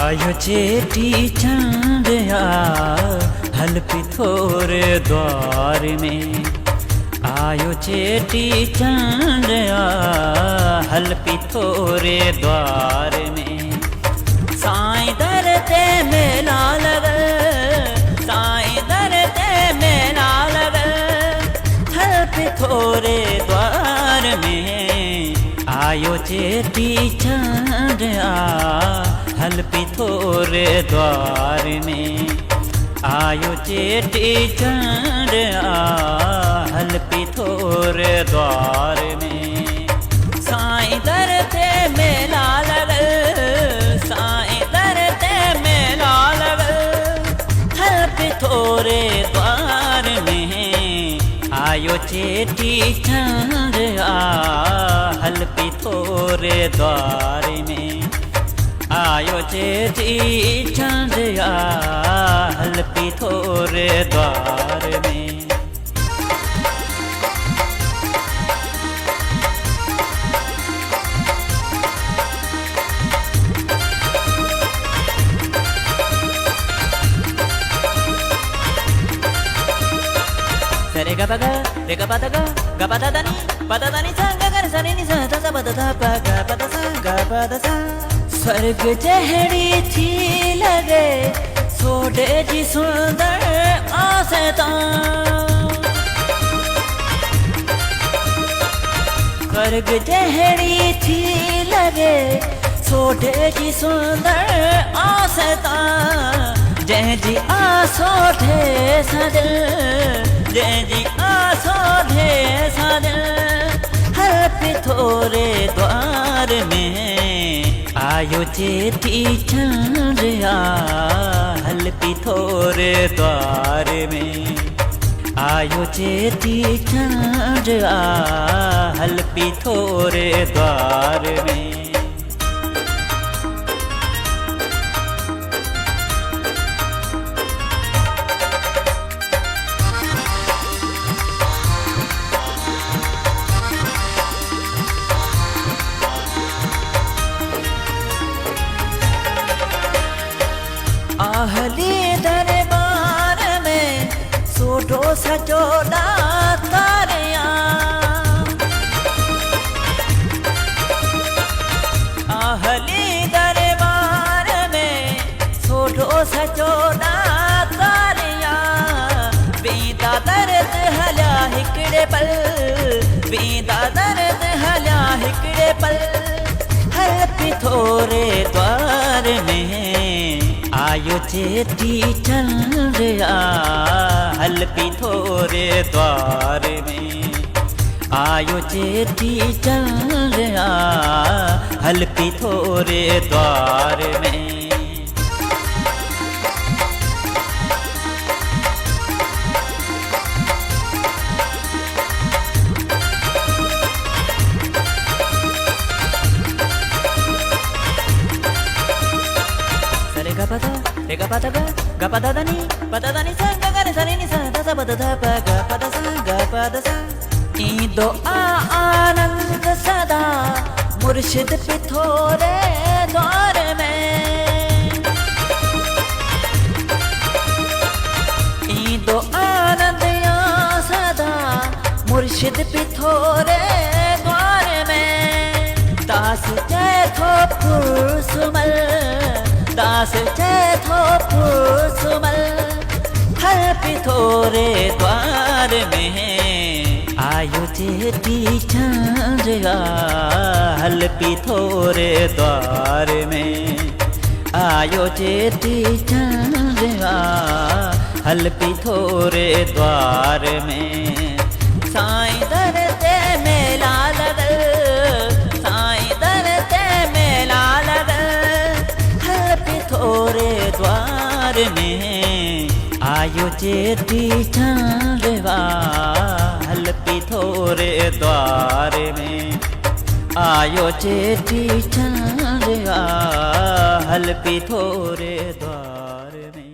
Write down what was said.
आयो चेटी चंड हलपी थोरे द्वार में। आयो चेटी चंड हलपी थोरे द्वार में। साईं दर ते मेला लगल, साईं दर ते मेला लगल, हलपी थोरे द्वार में। आयो चेटी चंड हलपी थोरे द्वार में। आयो चेटी चंड हलपी थोरे द्वार में। साईं दर ते मेला लगल, साईं दर ते मेला लगल, हलपी थोरे द्वार में। आयो चेटी चंड हलपी थोरे द्वार में। आयो चेटी चंड हलपी थोरे द्वार में। सरे ग ग रे ग प द नी सा ग ग सा नी सा ध सा प द ध प ग प द सा ग प द सा। स्वर्ग जहड़ी थी लगे सोडे जी सुंदर आसता। स्वर्ग जहड़ी थी लगे सोडे जी सुंदर आसता। जय जी आसोधे सदिल, जय जी आसोधे सदिल, हलपी थोरे द्वार में। आयो चेटी चंड हलपी थोरे द्वार में। आयो चेटी चंड हलपी थोरे द्वार में। आहली दरबार में सोडो सजोड़ा तारिया। आहली दरबार में सोडो सजोड़ा तारिया। बीदा दर्द हल्या हिकड़े पल, बीदा दर्द हल्या हिकड़े पल, हलपी थोरे द्वार में। आयो चेटी चंड हलपी थोरे द्वार में। आयो चेटी चंड हलपी थोरे द्वार में। रे ग प द नी सा ग ग सा नी सा ध सा प द ध प ग प द सा ग प द सा। ईंदो आनंद सदा मुर्शिद पे थोरे द्वार में। ईंदो आनंद या सदा मुर्शिद पे थोरे द्वार में। दास जय थो फुरसुमल, दास जय थो फुरसुमल, हलपी थोरे द्वार में। आयो चेटी चंड हलपी थोरे द्वार में। आयो चेटी चंड हलपी थोरे द्वार में। साईं दर ते मेला लगल, साईं दर ते मेला लगल, हलपी थोरे द्वार में। आयो चेटी चंड हलपी थोरे द्वार में। आयो चेटी चंड हलपी थोरे द्वार में।